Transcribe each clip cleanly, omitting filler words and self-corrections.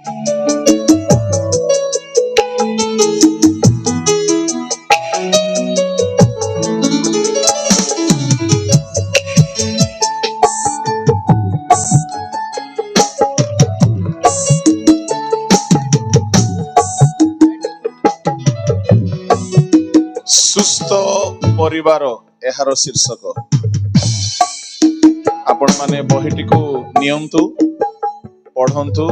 सुस्थ परिवार एहार शीर्षक। आपण माने बहिटी को नियंतु पढ़ंतु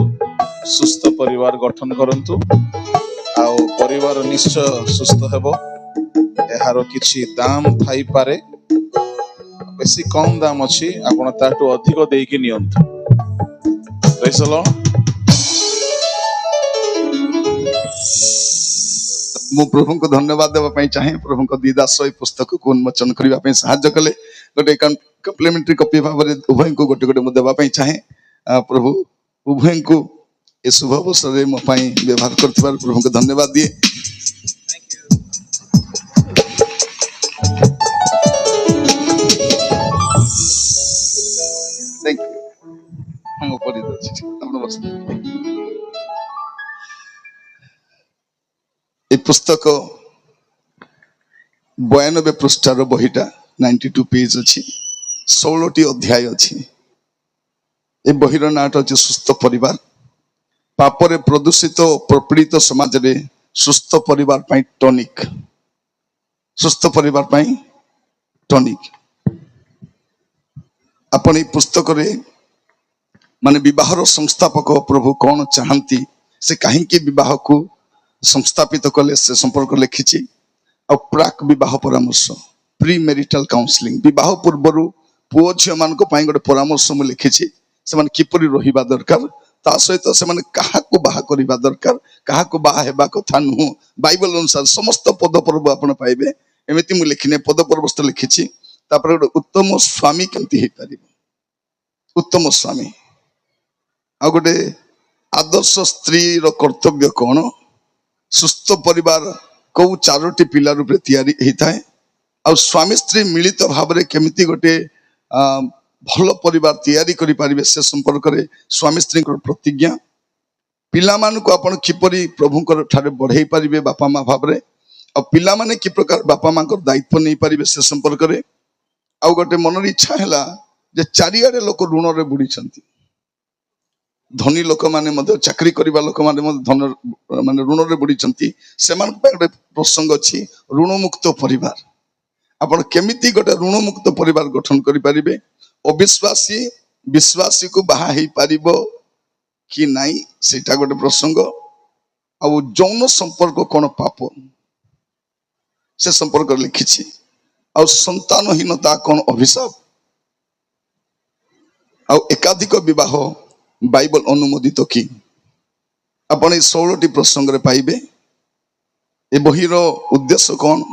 सुस्थ परिवार गठन करंतु आउ परिवार निश्चय सुस्थ हेबो। एहार किछि दाम थाई पारे, बेसी कम दाम अछि, आपण ताटू अधिक देकी नियंतु। Praise the Lord. मु प्रभु को धन्यवाद देवा चाहे प्रभु को दीदास पुस्तक को उन्मोचन करने साहाय्य कले गोटे कम्प्लीमेंटरी कॉपी भाव में उभय को गोटे गोटे देवाई चाहे प्रभु उभय को ए शुभ अवसर में मो व्यवहार कर प्रभु को धन्यवाद दिए। Thank you. पुस्तक 92 पृष्ठार बहीटा 92 पेज अच्छी 16टी अध्याय अच्छी। ए बहीर नाट अच्छे सुस्थ परिवार। पापरे प्रदूषित प्रपीड़ित समाज रे सुस्थ परिवार पाई टॉनिक। सुस्थ परिवार पाई टॉनिक। अपन पुस्तक रे माने विवाहर संस्थापक प्रभु कौन चाहती से कहीं विवाह को संस्थापित कले से संपर्क लिखी। और प्राक विवाह परामर्श प्री मैरिटल काउंसलिंग विवाह पूर्व पुओ झील मान गोटे परामर्श मुझे लिखी से किपरि रहिबा दरकार ता सहित से क्या बाहा करबा दरकार क्या बाहा हेबा कथा नुह बाइबल अनुसार समस्त पद पर्व आपण पाइबे। एमती मुझे लिखिने पद पर्वस्त लिखी। गोटे उत्तम स्वामी केमती हो पार उत्तम स्वामी आ गोटे आदर्श स्त्री कर्तव्य कौन सुस्थ परिवार को 4टी पिला रूपे तैयारी होता है। और स्वामी स्त्री मिलित भाव में केमिति गोटे भल परिवार तैयारी करि पारिबे से संपर्क में स्वामी स्त्री प्रतिज्ञा पिला मान को आपण किपरि प्रभु ठारे बढ़ाई पारिबे बापा माँ भाव में और पिला माने कि प्रकार बापा माँ दायित्व नहीं पारिबे से संपर्क में। आ गोटे मनर इच्छा है जे चारिआडे लोक ऋण रे बुड़ी छंती। धनी लोक माने चाकरी करबा लोक माने धन माने ऋण रे बुड़ी छंती। सेमान गोटे प्रसंग अछि ऋण मुक्त परिवार। आपण केमिति गोटे ऋण मुक्त परिवार गठन करि पारिबे। अविश्वासी विश्वासी को बाहा हेई पारिबो कि नाई सेटा गोटे प्रसंग। आ जौन संपर्क कोन पाप से संपर्क लिखिछि। आ संतानहीनता कोन अभिशाप। आ एकाधिक विवाह बाइबल अनुमोदित कि आपण 16टी प्रसंग रे पाइबे। ए बहीर उद्देश्य कौन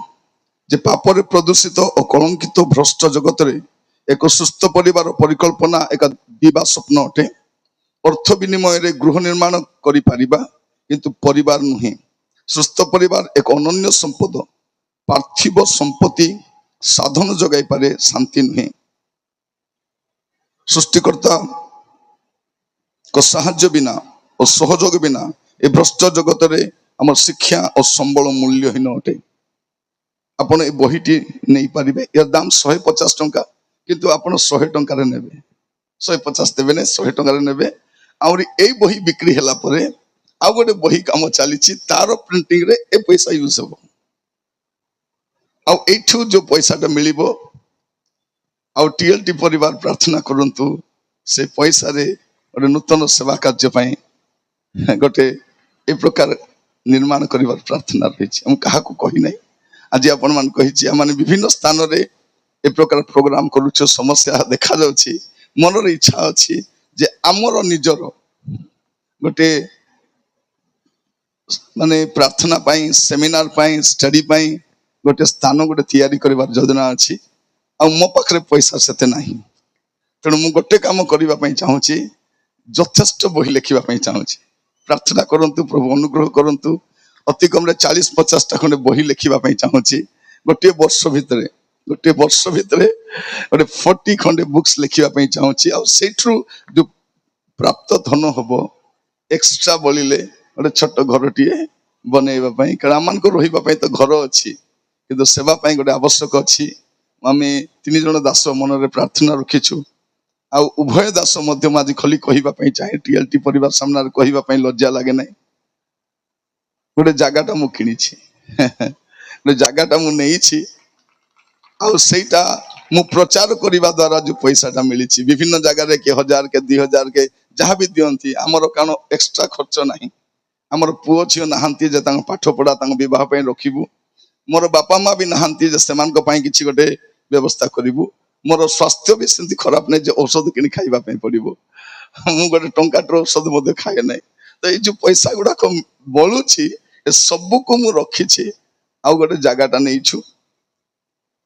जे पापरे प्रदूषित और कलंकित भ्रष्ट जगत रे एक सुस्थ परिवार परिकल्पना एक दिवा स्वप्न अटे। अर्थ विनिमय रे गृह निर्माण करि पारिबा किंतु परिवार नुहे। सुस्थ परिवार एक अनन्य संपद पार्थिव संपत्ति साधन जगाई पारे शांति नुहे। सृष्टिकर्ता को साहाय्य बिना और सहयोग बिना ए भ्रष्ट जगत रे हमर शिक्षा और संबल मूल्यहीन अटे। आपण ए बहीटी नहीं पारिबे। यार दाम 150 टंका किंतु आपण 100 टंका रे नेबे 150 देबे ने 100 टंका रे नेबे। आउरी ए बही बिक्री हला परे आ गोटे बही काम चलीछि तार प्रिंटिंग रे ए पैसा यूज हो। आ एठू जो पैसाटा मिलिबो आ टीएलटी परिवार प्रार्थना करंतु से पैसा रे गोटे नूतन सेवा कार्य गोटे ए प्रकार निर्माण कर प्रार्थना रही। क्या कही ना आज आपण मान कही विभिन्न स्थान रे ए प्रकार प्रोग्राम करूछ समस्या देखा जाउछि। मनर इच्छा अच्छी जे आमर निजर गोटे माने प्रार्थना पाई सेमिनार पाई स्टडी पाई गोटे स्थान गोटे तैयारी करबार योजना अच्छी। आ मो पाखरे पैसा सेते नाही तेणु मु गोटे काम करबा पई चाहूछि यथेष्ट बही लिखा चाहूँगी। प्रार्थना करंतु प्रभु अनुग्रह करंतु अति कम 40-50 टा खंडे बही लिखा चाहूँगी। गोटे वर्ष भितर गोटे 40 खंडे बुक्स लिखा चाहूँगी। आ जो प्राप्त धन हम एक्स्ट्रा बलिले गोटे छोट घरटीए बनैबा पई कारण आमान को रहिबा पई तो घर अछि किंतु सेवा पई गोटे आवश्यक अछि आमे 3 जण दास मनरे प्रार्थना रखिछु आ उभय दास मध्यम आज खली कहिबा पई चाहे टीएलटी परिवार सामना कहिबा पई लज्जा लागे नै गोटे जागाटा मु किनिछि गोटे जागाटा मु नेइछि आ सेटा मु प्रचार करिबा द्वारा जो पैसाटा मिलिछि विभिन्न जगह रे के 1000 के 2000 के जहाँ भी दियंती हमर कानो एक्स्ट्रा खर्च नाही हमर पुओ छियो नाहंती जे तांग पाठ पढ़ा तांग विवाह पई रखिबु मोर बापा माँ भी नाहंती जे सेमान को पई किछि गोटे व्यवस्था करिबु मोर स्वास्थ्य भी सेंति खराब नै जे औषध किनि खाइबा पई पड़िबो मु गोटे टंकाटर औषध मधे खाए नै तो ए जो पैसा गुडा को बळुछि ए सब को मु रखिछि आ गोटे जागाटा नेइछु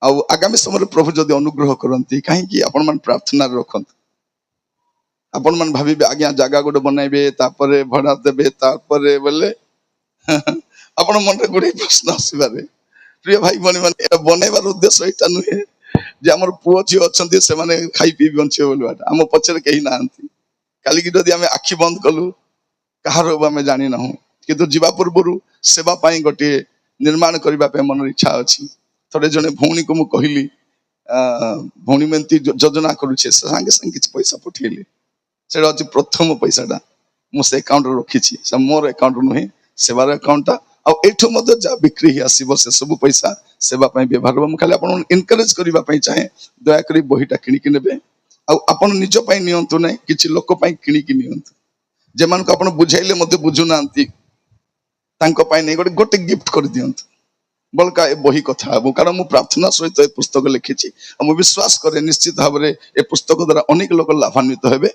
आ आगामी समय प्रभु जदि अनुग्रह करंती काहे कि आपण मन प्रार्थना रखंत आपण मन भाबिबे आज्ञा जागा गोटे बनाइबे तापरे भड़ा देबे तापरे बोले आपण मन रे गोटे प्रश्न आसीबारे प्रिय भाई बनी माने एटा बनाइबार उद्देश्य एटा नुहे जे हमर पुओ जी अछंती से माने खाई पी बंचे बोलवाटा हम पछरे केही नाहंती काली कि जदि हमें आखि बंद कलु कहार हमें जानी ना किंतु जीवा पूर्व सेवा पाई गोटे निर्माण करबा पे मन इच्छा अछि थोड़े जने भौणी को मु कहली भौणी मेंती योजना करूछे संगे संगे किछ पैसा पठेली सेटा अछि प्रथम पैसाटा मु से अकाउंट रे रखिछि से मोर अकाउंट नुहे सेवार अकाउंटटा आ एठो मध्य जा बिक्री ही आसीबो से सब पैसा सेवा पाई व्यवहार हम खाली आपन एनकरेज करबा पाई चाहे दया करी बहिटा किनि कि नेबे आ आपन निज पाई नियंतु नै किछि लोक पाई किनि कि नियंतु जेमान को आपन बुझाइले मते बुझु नांती तांको पाई नै गोटे गिफ्ट कर दियंतु बलका ए बही कथा हबो कारण मु प्रार्थना सहित ए पुस्तक लिखिछि आ मु विश्वास करे निश्चित भाबरे ए पुस्तक द्वारा अनेक लोक लाभान्वित हेबे